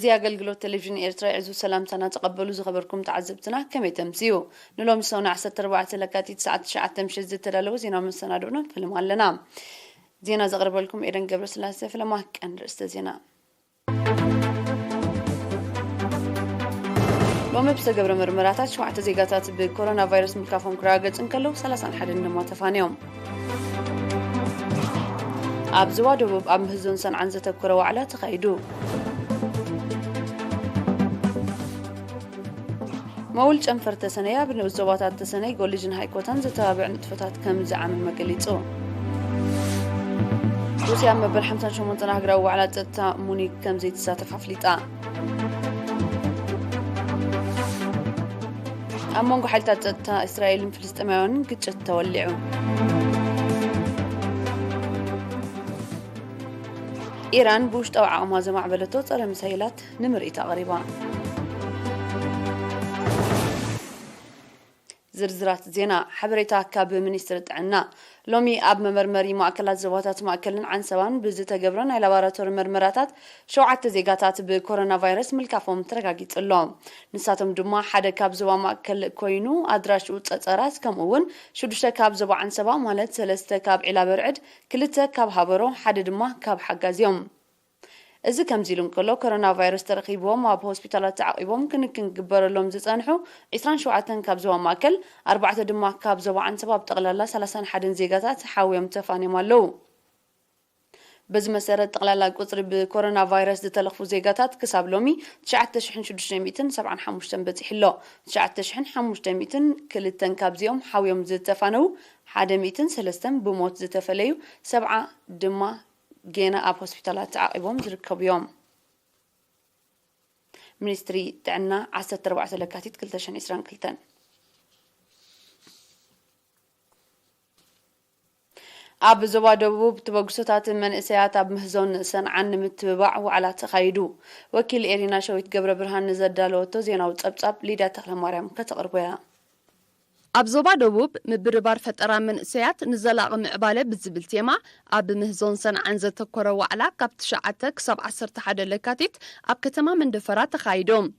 إذا أقلقلوا التلفزيون إيرترا عزو سلام سنة تقبلوا زخبركم تعذبتنا كم يتمسيو نلوم سونا عسى 4 لكاتي 9 تمشي تلالو زينا من سنة دونا فيلم لنا زينا زغرب لكم إيران قبل سلاسة فيلم كان رست زينا لوم بس قبل مرمراتات شوعة زيجاتات بكورونا فيروس مكافهم كراجت انكلو 31 نما تفانيهم أب زوادو بأم هزون سن عن زتكرة وعلى تخيدو مول جنفر تسنيا بنوزواتات تسني يقول لجن هاي كوتان زتابع نتفتات كم زعم المقليتو روسيا ما بالحمسان شو منطنة هجروا وعلى تتا موني كم زيت ساتف حفليتا أمونغو حالتا تتا إسرائيل فلسطينيون قد تولعوا إيران بوشت أو عامها زمع بلتو صار مسيلات نمرئتا غريبا زرزرات زينا حبريتا كاب منيستر عنا لومي أب ممرمري مؤكلات زواتات مؤكلن عن سوان بزيتا قبرن على لابوراتور مرمراتات شوعة زيجاتات بكورونا فيروس ملكافهم ترقاقيت اللوم نساتهم دما حدا كاب زوا مؤكل كوينو أدراش وتصارات كمون شدوشتا كاب زوا عن سوا مالت سلستا كاب علا برعد كلتا كاب هابرو حدا دما كاب حقازيوم إذا كم زيلون كله كورونا فيروس ترقيبهم واب هوسبيتالات تعقيبهم كن جبر لهم زتانحو 20 شوعة كابزوا ماكل 4 دما كابزوا عن سبب تقللا 30 حدن زيجاتات حاويهم تفاني مالو بز مسيرة تقللا قطر بكورونا فيروس تلخفو زيجاتات كساب لومي 9675 بتحلو 9500 كلتن كابزيهم حاويهم زتفانو 103 بموت زتفليو 7 دما جينا أب هوسبيتالات تعقيبهم زركب يوم منستري تعنا 14 لكاتيت كلتشان إسران كلتن أب زوا دبوب تبغسوتات من إسيات أب مهزون سنعن متبع وعلى تخيدو وكيل إيرينا شويت قبر برهان نزد دالوتو زينا وتصب ليدا تخلى مريم كتقربها أب زوبا دوبوب مبربار فترة من إسيات نزلاق معبالة بزبل تيما أب مهزون سن عن زتكورة وعلا كاب تشعتك 17 لكاتيت أب كتما من دفرات خايدوم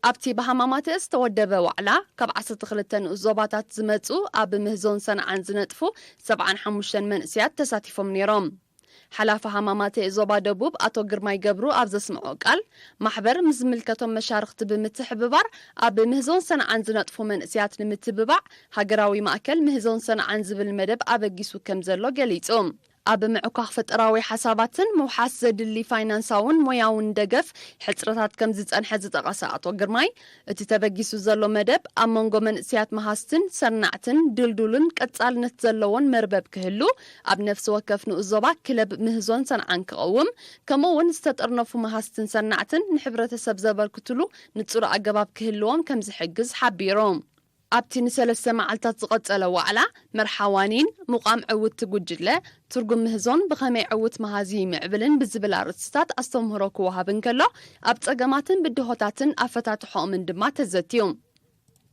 أبتي بهامامات استودبا وعلا كاب 15 زوباتات زمتو أب مهزون سن عن زنتفو 75 من إسيات تساتيفهم نيروم حلافة هماماتي زوبا دبوب أتو قرماي قبرو أبز اسمعو قال محبر مزملكتهم مشارخت بمتحببار أب مهزون سنة عن زنطفو من إسيات المتببع هقراوي مأكل مهزون سنة عن زبل المدب أبقيسو كمزلو قليتهم أب معكوخ فتراوي حساباتن موحاس زدلي فاينانساون موياون دقف حترتات كمزيز أنحزت أغساء أتو قرماي اتتبقيسو زلو مدب أمونغو من إسيات مهاستن سرنعتن دلدولن كتسال نتزلوون مربب كهلو أب نفس وكفنو الزوبا كلب مهزون سن عنك قوم كمون استطرنفو مهاستن سرنعتن نحبرة سبزبر كتلو نتصور أقباب كهلوون كمزي حقز حبيروم أبتي نسلسة معلتات تقطع وعلا مرحوانين مقام عود تقجله ترقم مهزون بخمي عود مهازي معبلن بزبلا رتستات أستمهروك وهابن كله أبتقاماتن بدهوتاتن أفتات حومن دما تزتيوم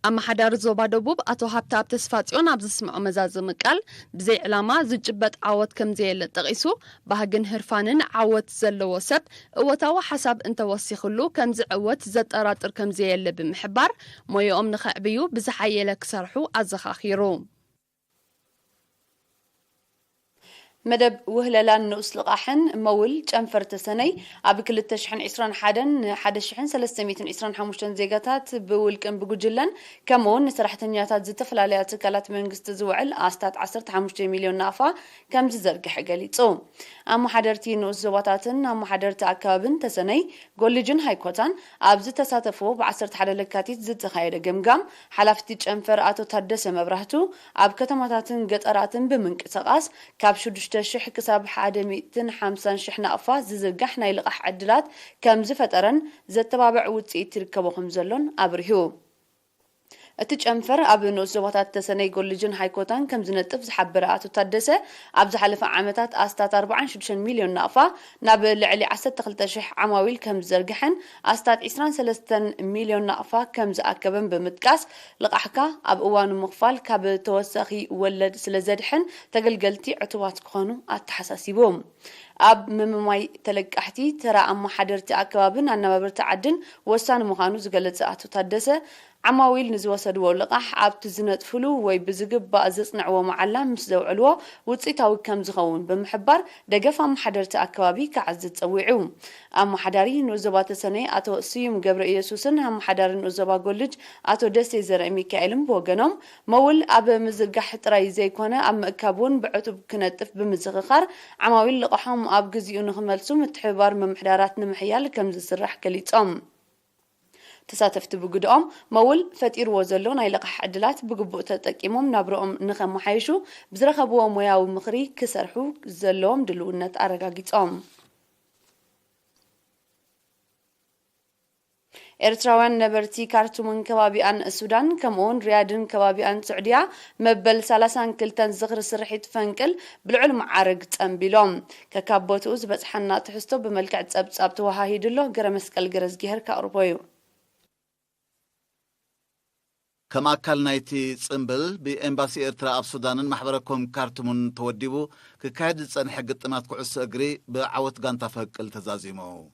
أما حدار زوبا دبوب أتو هابتاب تسفاتيون أبز اسمعو مزاز مقال بزي علامة زجبت عوض كم زي اللي تغيسو بهاقن هرفانن عوض زلو وسب وتاو حساب انت وسيخلو كم زي عوض زد أراتر كم زي اللي بمحبار مويو أم نخعبيو بزحايا لك سرحو أزخاخيرو مدب وهلالان نؤس لقاحن مول جنفر تسني أبي كل التشحن إسران حدا شحن 325 زيجاتات بولكن بجوجلن كمون نسرحت نياتات زتفل عليها تكالات من قست زوعل أستات 15 مليون نافع كم زرق حقلي تصوم أما حضرتي نؤس زواتاتن أما حضرت أكابن تسني قول جن هاي كوتان أبز تساتفو بعصرت حدا لكاتيت زت خير جمجم حلفتي جنفر أتو تردس مبرهتو أب كتماتاتن قطراتن بمنك تقاس كابشو تشح كساب 150 شحنة أفاز زرقحنا يلقح عدلات كم زفترن زتبابع وتسيت تركبهم زلون أبرهو أتجمفر أبنو زواتات تسني يقول لجن هايكوتان كم زنتف زحبرات وتدسة أبز حلف عامتات أستات 4 مليون نافع نابل علي عسد تخلت شح عماويل كم زرقحن أستات 23 مليون نافع كم زأكبن بمتكاس لقحكا أب أوان مغفال كاب توسخي ولد سلزدحن تقلقلتي عتوات كونو التحساسيبهم ኣብ ምምማይ ተለቃሕቲ ተራ ኣመሓደርቲ ኣከባብን ኣነባብርቲ ዓድን ወሳኒ ምዃኑ ዝገለጸ ኣቶ ታደሰ ዓማዊል ንዝወሰድዎ ልቃሕ ኣብቲ ዝነጥፍሉ ወይ ብዝግባእ ዘጽንዕዎ መዓላ ምስ ዘውዕልዎ ውጽኢታዊ ከም ዝኸውን ብምሕባር ደገፍ ኣመሓደርቲ ኣከባቢ ክዓዝዝ ጸዊዑ ኣመሓዳሪ ንኡዘባ ተሰነይ ኣቶ ስዩም ገብረ ኢየሱስን ኣመሓዳሪ ንኡዘባ ጎልጅ ኣቶ ደሴ ዘርአ ሚካኤልን ብወገኖም መውል ኣብ ምዝርጋሕ ጥራይ ዘይኮነ ኣብ ምእካብ እውን ብዕቱብ ክነጥፍ ብምዝኽኻር ዓማዊል ልቃሖም ኣብ ግዚኡ ንኽመልሱ ምትሕብባር መምሕዳራት ንምሕያል ከም ዝስራሕ ገሊጾም ተሳተፍቲ ብግድኦም መውል ፈጢርዎ ዘሎ ናይ ልቃሕ ዕድላት ብግቡእ ተጠቂሞም ናብረኦም ንኸመሓይሹ ብዝረኸብዎ ሞያዊ ምኽሪ ክሰርሑ ዘለዎም ድልውነት ኣረጋጊጾም ኤርትራውያን ነበርቲ ካርቱምን ከባቢኣን ሱዳን ከምኡውን ሪያድን ከባቢኣን ስዑድያ መበል 32 ዝኽሪ ስርሒት ፈንቅል ብልዑል መዓርግ ጸንቢሎም ከካብ ቦትኡ ዝበጽሓና ትሕዝቶ ብመልክዕ ጸብጻብ ተወሃሂድሎ ገረ መስቀል ገረዝጊሄር ካቕርቦ እዩ كما أكل نايتي صنبل بإمباسي إرترا أب سودانن محبركم كارتمون توديبو ككايد صن حق الطمات كعس أجري بعوت غانتا فك التزازيمو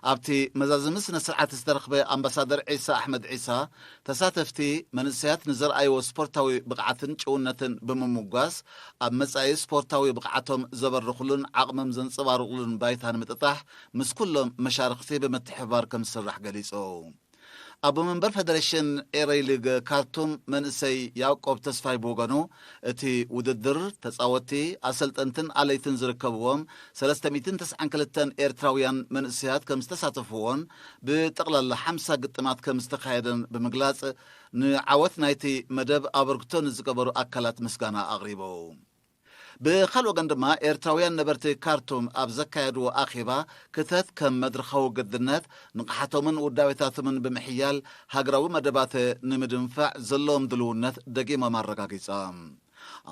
أبتي مزازمس نسرعة استرخبة أمباسادر عيسى أحمد عيسى تساتفتي منسيات نزر أيو سبورتاوي بقعتن شونتن بمموغاس أب مساي سبورتاوي بقعتهم زبر رخلون عقمم زن صبار رخلون بايتان متطاح مسكلهم مشارختي بمتحبار كم سرح قليسو أبو منبر فدريشن إيري ليغ كارتوم منسي يعقوب تسفاي بوغانو اتي وددر تساوتي أسلت أنتن عليتن زركبوهم 390 إيرتراويان منسيات كم استساتفوون بتقلل 5 قطمات كم استخايدن بمقلاص نعوت نايتي مدب أبرغتون زكبرو أكلات مسغانا أغريبو بخلو قندما إيرتراويان نبرتي كارتوم أبزكايدو أخيبا كتات كم مدرخو قدرنات نقحتو من وداويتات من بمحيال هاقراو مدبات نمدنفع زلوم دلونات دقيمة مرقاقيسام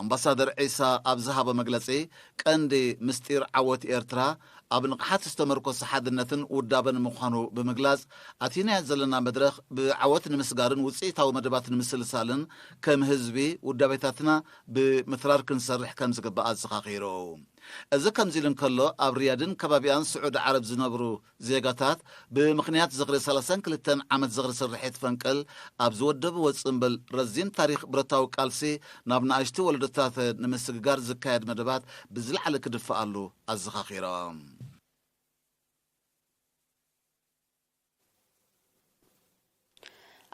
أمباسادر عيسى أبزها بمقلسي كاندي مستير عوت إيرترا أبنقحات استمركو صحادنتن ودابن مخانو بمقلاس أتينا زلنا مدرخ بعوت نمسقارن وصيتاو مدبات نمسلسالن كم هزبي ودابيتاتنا بمثرار كنسرح كم زقباء زخاقيرو إذا كم زيلن كله أبريادن كبابيان سعود عرب زنبرو زيغاتات بمخنيات زغري 32 عمد زغري سرحيت فنكل أبزود دب وصنبل رزين تاريخ برتاو كالسي نابنا عشتو ولدتات نمسقار زكايد مدبات بزلع لك دفعلو الزخاقيرام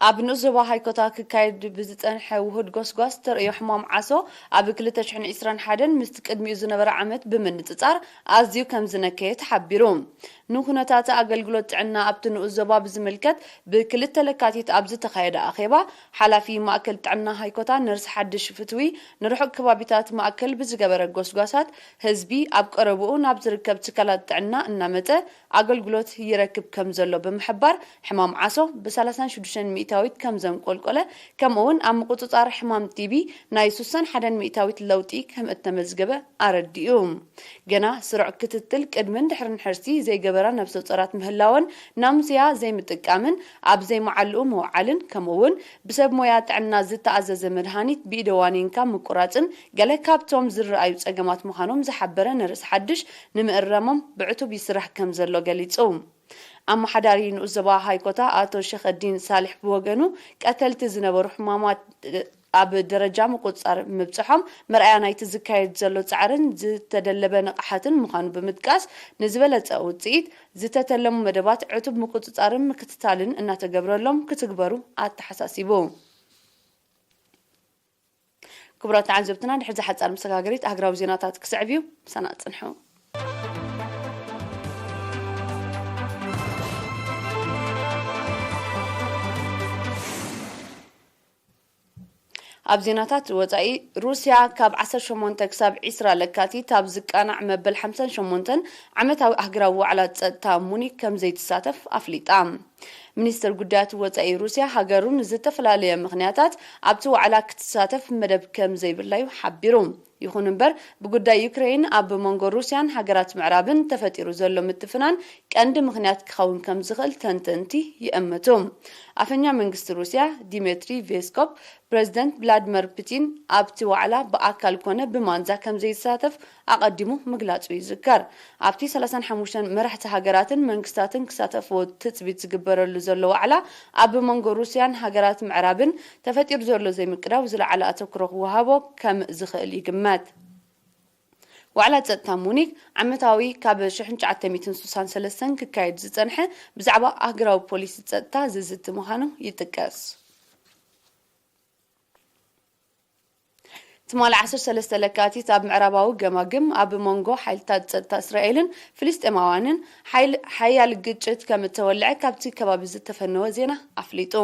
ኣብ ንኡዘባ ሃይኮታ ክካየድ ብዝፀንሐ ውህድ ጎስጓስ ተርእዮ ሕማም ዓሶ ኣብ 2021 ምስቲ ቅድሚኡ ዝነበረ ዓመት ብምንፅፃር ኣዝዩ ከም ዝነከየ ተሓቢሩ ንኩነታት ኣገልግሎት ጥዕና ኣብቲ ንኡዘባ ብዝምልከት ብክልተ ለካቲት ኣብ ዝተኻየደ ኣኼባ ሓላፊ ማእከል ጥዕና ሃይኮታ ነርሲ ሓድሽ ፍትዊ ንርሑቕ ከባቢታት ማእከል ብዝገበረ ጎስጓሳት ህዝቢ ኣብ ቀረብኡ ናብ ዝርከብ ትካላት ጥዕና እናመፀ ኣገልግሎት ይረክብ ከም ዘሎ ብምሕባር ሕማም ዓሶ ብ36 ሚእታዊት ከም ዘንቆልቆለ ከምኡውን ኣብ ምቁፅፃር ሕማም ቲቢ ናይ 61 ሚእታዊት ለውጢ ከም እተመዝገበ ኣረዲኡ ገና ስሩዕ ክትትል ቅድምን ድሕርን ሕርሲ ዘይገበራ ነፍሰ ጡራት ምህላውን ናምስያ ዘይምጥቃምን ኣብ ዘይመዓልኡ መውዓልን ከምኡውን ብሰብ ሞያ ጥዕና ዝተኣዘዘ መድሃኒት ብኢደዋኒንካ ምቁራፅን ገለ ካብቶም ዝረኣዩ ፀገማት ምዃኖም ዝሓበረ ነርሲ ሓድሽ ንምእረሞም ብዕቱብ ይስራሕ ከም ዘሎ ገሊጹ ኣመሓዳሪ ንኡዘባ ሃይኮታ ኣቶ ሸኸዲን ሳሊሕ ብወገኑ ቀተልቲ ዝነበሩ ሕማማት ኣብ ደረጃ ምቁፅፃር ምብፅሖም መርኣያ ናይቲ ዝካየድ ዘሎ ፃዕርን ዝተደለበ ነቕሓትን ምዃኑ ብምጥቃስ ንዝበለፀ ውፅኢት ዝተተለሙ መደባት ዕቱብ ምቁፅፃርን ምክትታልን እናተገብረሎም ክትግበሩ ኣተሓሳሲቡ ክቡራት ተዓዘብትና ድሕሪ ዝሓፃር መሰጋገሪት ኣህግራዊ ዜናታት ክስዕብ እዩ ሰናእ ፅንሑ ኣብ ዜናታት ወፃኢ ሩስያ ካብ 18 ክሳብ 20 ለካቲት ኣብ ዝቃናዕ መበል 58 ዓመታዊ ኣህግራዊ ዋዕላ ፀጥታ ሙኒክ ከም ዘይተሳተፍ ኣፍሊጣ ሚኒስትር ጉዳያት ወፃኢ ሩስያ ሃገሩን ዝተፈላለየ ምኽንያታት ኣብቲ ዋዕላ ክትሳተፍ መደብ ከም ዘይብላዩ ሓቢሩ ይኹን እምበር ብጉዳይ ዩክሬን ኣብ መንጎ ሩስያን ሃገራት ምዕራብን ተፈጢሩ ዘሎ ምትፍናን ቀንዲ ምኽንያት ክኸውን ከም ዝኽእል ተንተንቲ ይእምቱ ኣፈኛ መንግስቲ ሩስያ ዲሚትሪ ፔስኮቭ ፕሬዚደንት ቭላድሚር ፑቲን ኣብቲ ዋዕላ ብኣካል ኮነ ብማንዛ ከም ዘይሳተፍ ኣቐዲሙ ምግላጹ ይዝከር። ኣብቲ 35 መራሕቲ ሃገራትን መንግስታትን ክሳተፍዎ ትጽቢት ዝግበረሉ ዘሎ ዋዕላ ኣብ መንጎ ሩስያን ሃገራት ምዕራብን ተፈጢሩ ዘሎ ዘይምቅዳው ዝለዓለ ኣተኩሮ ክወሃቦ ከም ዝኽእል ይግመት። ዋዕላ ጸጥታ ሙኒክ ዓመታዊ ካብ 1963 ክካየድ ዝጸንሐ ብዛዕባ ኣህጉራዊ ፖሊሲ ጸጥታ ዝዝቲ ምዃኑ ይጥቀስ። ትማል 13 ለካቲት ኣብ ምዕራባዊ ገማግም ኣብ መንጎ ሓይልታት ጸጥታ እስራኤልን ፍልስጤማውያንን ሓያል ግጭት ከም ተወልዐ ካብቲ ከባቢ ዝተፈነወ ዜና ኣፍሊጡ።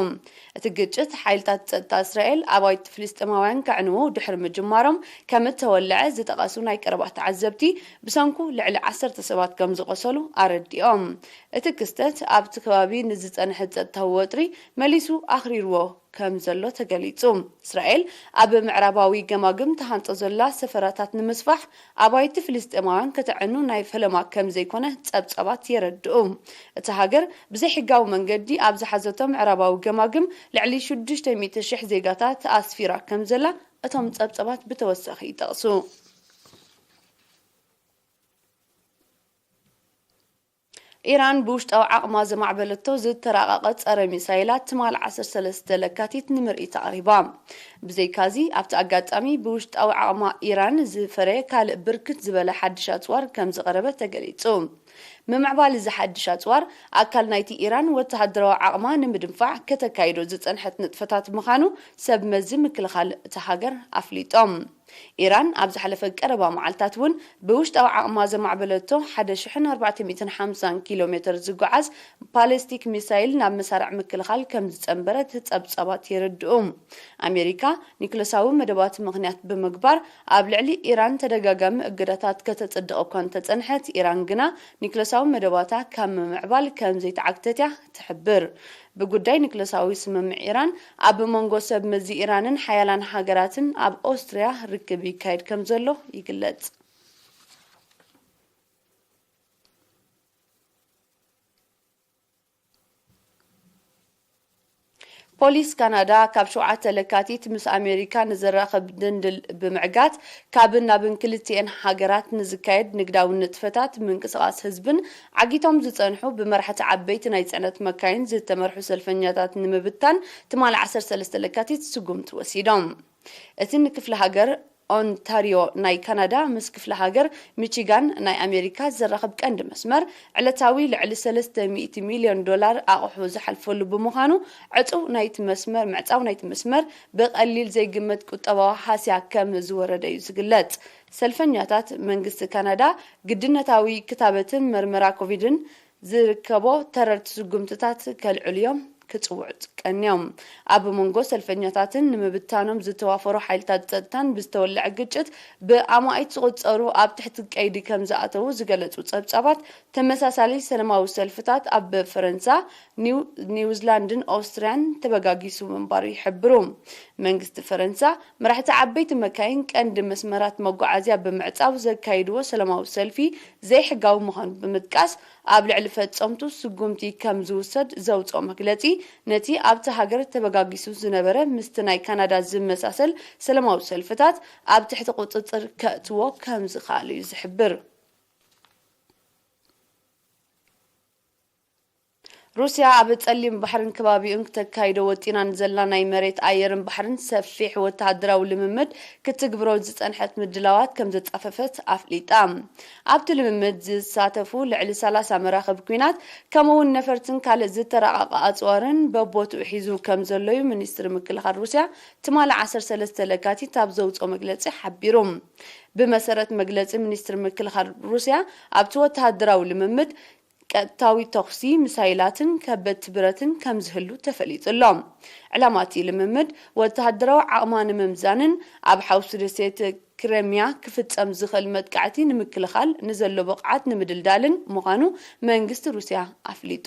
እቲ ግጭት ሓይልታት ጸጥታ እስራኤል ኣባይቲ ፍልስጤማውያን ከዕንዎ ድሕሪ ምጅማሮም ከም ተወልዐ ዝጠቐሱ ናይ ቀረባ ተዓዘብቲ ብሰንኩ ልዕሊ 10 ሰባት ከም ዝቆሰሉ ኣረዲኦም። እቲ ክስተት ኣብቲ ከባቢ ንዝጸንሐ ጸጥታዊ ወጥሪ መሊሱ ኣኽሪርዎ ከም ዘሎ ተገሊጹ። እስራኤል ኣብ ምዕራባዊ ገማግም ተሃንጦ ዘላ ሰፈራታት ንምስፋሕ ኣባይቲ ፍልስጤማውያን ከተዕኑ ናይ ፈለማ ከም ዘይኮነ ጸብጸባት የረድኡ። እቲ ሃገር ብዘይ ሕጋዊ መንገዲ ኣብ ዝሓዘቶ ምዕራባዊ ገማግም ልዕሊ 600,000 ዜጋታት ኣስፊራ ከም ዘላ እቶም ጸብጸባት ብተወሳኺ ይጠቕሱ። ኢራን ብውሽጣዊ ዓቕማ ዘማዕበለቶ ዝተራቐቐ ጸረ ሚሳይላት ትማል 13 ለካቲት ንምርኢት ኣቕሪባ። ብዘይካዚ ኣብቲ ኣጋጣሚ ብውሽጣዊ ዓቕማ ኢራን ዝፈረየ ካልእ ብርክት ዝበለ ሓድሽ ኣጽዋር ከም ዝቐረበ ተገሊጹ። ምምዕባል እዚ ሓድሽ ኣጽዋር ኣካል ናይቲ ኢራን ወተሃደራዊ ዓቕማ ንምድንፋዕ ከተካይዶ ዝጸንሐት ንጥፈታት ምዃኑ ሰብ መዚ ምክልኻል እቲ ሃገር ኣፍሊጦም። ኢራን ኣብ ዝሓለፈ ቀረባ መዓልታት እውን ብውሽጣዊ ዓቕማ ዘማዕበለቶ 1450 ኪሎ ሜትር ዝጓዓዝ ባሊስቲክ ሚሳይል ናብ መሳርዕ ምክልኻል ከም ዝጸንበረት ጸብጸባት የረድኡ። ኣሜሪካ ኒክለሳዊ መደባት ምኽንያት ብምግባር ኣብ ልዕሊ ኢራን ተደጋጋሚ እገዳታት ከተጸድቕ እኳ እንተጸንሐት ኢራን ግና ኒክለሳዊ መደባታ ካብ ምምዕባል ከም ዘይተዓግተት እያ ትሕብር። ብጉዳይ ኒክለሳዊ ስምምዕ ኢራን ኣብ መንጎ ሰብ መዚ ኢራንን ሓያላን ሃገራትን ኣብ ኦስትሪያ ርክብ ይካየድ ከም ዘሎ ይግለጽ። ፖሊስ ካናዳ ካብ 7 ለካቲት ምስ ኣሜሪካ ንዘራኸብ ድንድል ብምዕጋት ካብን ናብን ክልቲአን ሃገራት ንዝካየድ ንግዳዊ ንጥፈታት ምንቅስቓስ ህዝብን ዓጊቶም ዝጸንሑ ብመራሕቲ ዓበይቲ ናይ ጽዕነት መካይን ዝተመርሑ ሰልፈኛታት ንምብታን ትማል 13 ለካቲት ስጉምቲ ወሲዶም። እቲ ንክፍለ ሃገር ኦንታሪዮ ናይ ካናዳ ምስ ክፍለ ሃገር ሚቺጋን ናይ ኣሜሪካ ዘራኸብ ቀንዲ መስመር ዕለታዊ ልዕሊ $300 ሚልዮን ኣቑሑ ዝሓልፈሉ ብምዃኑ ዕፁብ ናይቲ መስመር ብቐሊል ዘይግመት ቁጠባዊ ሓስያ ከም ዝወረደ እዩ ዝግለጽ። ሰልፈኛታት መንግስቲ ካናዳ ግድነታዊ ክታበትን መርመራ ኮቪድን ዝርከቦ ተረርቲ ስጉምትታት ከልዕሉ እዮም ክጽውዕ ቀንዮም። ኣብ መንጎ ሰልፈኛታትን ንምብታኖም ዝተዋፈሩ ሓይልታት ጸጥታን ብዝተወልዐ ግጭት ብኣማኢት ዝቑጸሩ ኣብ ትሕቲ ቀይዲ ከም ዝኣተዉ ዝገለጹ ጸብጻባት ተመሳሳሊ ሰላማዊ ሰልፍታት ኣብ ፈረንሳ፣ ኒውዚላንድን ኦስትሪያን ተበጋጊሱ ምንባሩ ይሕብሩ። መንግስቲ ፈረንሳ መራሕቲ ዓበይቲ መካይን ቀንዲ መስመራት መጓዓዝያ ብምዕጻው ዘካይድዎ ሰላማዊ ሰልፊ ዘይሕጋዊ ምዃኑ ብምጥቃስ ኣብ ልዕሊ ፈጸምቱ ስጉምቲ ከም ዝውሰድ ዘውፅኦ መግለጺ ነቲ ኣብቲ ሃገር ተበጋጊሱ ዝነበረ ምስቲ ናይ ካናዳ ዝመሳሰል ሰላማዊ ሰልፍታት ኣብ ትሕቲ ቁጽጽር ከእትዎ ከም ዝኽኣል እዩ ዝሕብር። ሩስያ ኣብ ጸሊም ባሕርን ከባቢኡን ከተካይዶ ወጢናን ዘላ ናይ መሬት ኣየርን ባሕርን ሰፊሕ ወተሃደራዊ ልምምድ ክትግብሮ ዝጸንሐት ምድላዋት ከም ዘጻፈፈት ኣፍሊጣ። ኣብቲ ልምምድ ዝሳተፉ ልዕሊ 30 መራኸቢ ኩናት ከምኡውን ነፈርትን ካልእ ዝተራቐቐ ኣጽዋርን በቦትኡ ሒዙ ከም ዘሎ እዩ ሚኒስትሪ ምክልኻል ሩስያ ትማል 13 ለካቲት ኣብ ዘውፅኦ መግለጺ ሓቢሩ። ብመሰረት መግለጺ ሚኒስትሪ ምክልኻል ሩስያ ኣብቲ ወተሃደራዊ ልምምድ ቀጥታዊ ተኽሲ ሚሳይላትን ከበድቲ ብረትን ከም ዝህሉ ተፈሊጡሎም። ዕላማ እቲ ልምምድ ወተሃደራዊ ዓቕማ ንምምዛንን ኣብ ሓውሲ ደሴት ክሬምያ ክፍጸም ዝኽእል መጥቃዕቲ ንምክልኻል ንዘሎ በቕዓት ንምድልዳልን ምዃኑ መንግስቲ ሩስያ ኣፍሊጡ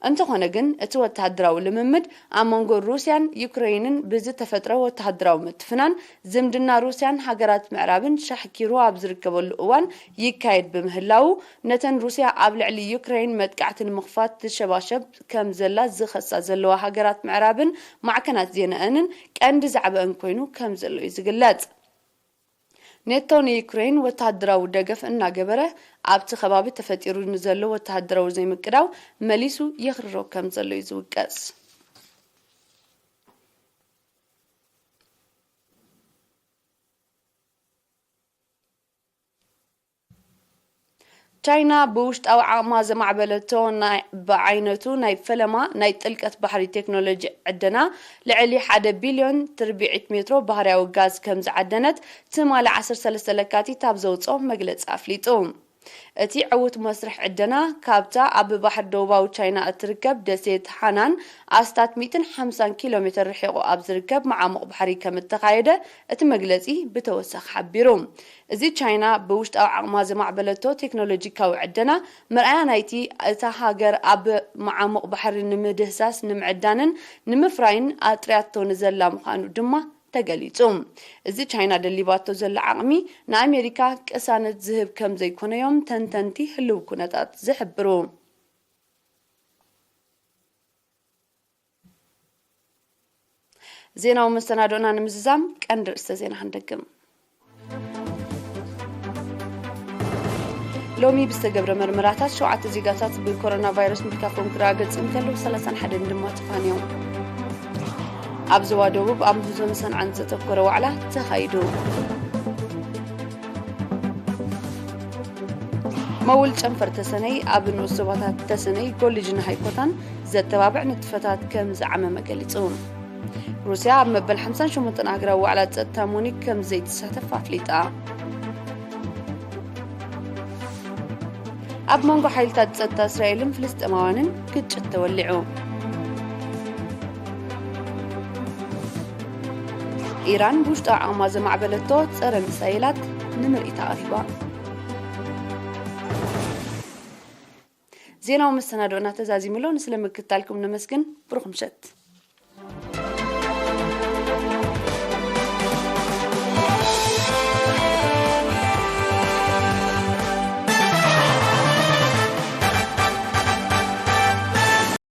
እንተኾነ ግን እቲ ወተሃደራዊ ልምምድ ኣብ መንጎ ሩስያን ዩክሬንን ብዝተፈጥረ ወተሃደራዊ ምትፍናን ዝምድና ሩስያን ሃገራት ምዕራብን ሻሕኪሩ ኣብ ዝርከበሉ እዋን ይካየድ ብምህላው ነተን ሩስያ ኣብ ልዕሊ ዩክሬን መጥቃዕቲ ንምኽፋት ትሸባሸብ ከም ዘላ ዝኸሳ ዘለዋ ሃገራት ምዕራብን ማዕከናት ዜናአንን ቀንዲ ዛዕባን ኮይኑ ከም ዘሎ እዩ ዝግለጽ ኔቶ ንዩክሬን ወተሃደራዊ ደገፍ እናገበረ ኣብቲ ከባቢ ተፈጢሩ ንዘሎ ወተሃደራዊ ዘይምቅዳው መሊሱ የኽርሮ ከም ዘሎ እዩ ዝውቀስ ቻይና በውሽጣዊ ዓቕማ ዘማዕበለቶ ብዓይነቱ ናይ ፈለማ ናይ ጥልቀት ባሕሪ ቴክኖሎጂ ዕደና ልዕሊ 1 ቢልዮን ትርቢዒት ሜትሮ ባህርያዊ ጋዝ ከም ዝዓደነት ትማሊ 13 ለካቲት ኣብ ዘውፅኦ መግለፂ ኣፍሊጡ እቲ ዕውት መስርሕ ዕደና ካብታ ኣብ ባሕር ደቡባዊ ቻይና እትርከብ ደሴት ሓናን ኣስታት 150 ኪሎ ሜትር ርሒቑ ኣብ ዝርከብ መዓሙቕ ባሕሪ ከም እተኻየደ እቲ መግለፂ ብተወሳኺ ሓቢሩ እዚ ቻይና ብውሽጣዊ ዓቕማ ዘማዕበለቶ ቴክኖሎጂካዊ ዕደና ምርኣያ ናይቲ እታ ሃገር ኣብ መዓሙቕ ባሕሪ ንምድህሳስ ንምዕዳንን ንምፍራይን ኣጥርያቶ ንዘላ ምዃኑ ድማ ተገሊጹ እዚ ቻይና ደሊባቶ ዘላ ዓቕሚ ንኣሜሪካ ቅሳነት ዝህብ ከም ዘይኮነዮም ተንተንቲ ህልው ኩነታት ዝሕብሩ ዜናው መሰናዶና ንምዝዛም ቀንዲ ርእሰ ዜና ክንደግም ሎሚ ብዝተገብረ ምርመራታት 7 ዜጋታት ብኮሮና ቫይረስ ምርካፎም ክረጋገጽ እንከሎ 31 ድማ ተፋንዮም ኣብ ዞባ ደቡብ ኣብ ዞን ሰንዓን ዘተኮረ ዋዕላ ተኻይዱ መውል ጨንፈር ተሰነይ ኣብ ንኡስ ዞባታት ተሰነይ ኮሌጅን ሃይኮታን ዘተባብዕ ንጥፈታት ከም ዝዓመመ ገሊጹ ሩስያ ኣብ መበል 58 ሃገራዊ ዋዕላ ጸጥታ ሙኒክ ከም ዘይትሳተፍ ኣፍሊጣ ኣብ መንጎ ሓይልታት ጸጥታ እስራኤልን ፍልስጤማውያንን ግጭት ተወሊዑ ኢራን ብውሽጣዊ ዓቕማ ዘማዕበለቶ ጸረ ሚሳይላት ንምርኢት ኣቕሪባ ዜናው መሰናዶና ተዛዚሙሎ ንስለምክታልኩም ነመስግን ብሩኽ ምሸት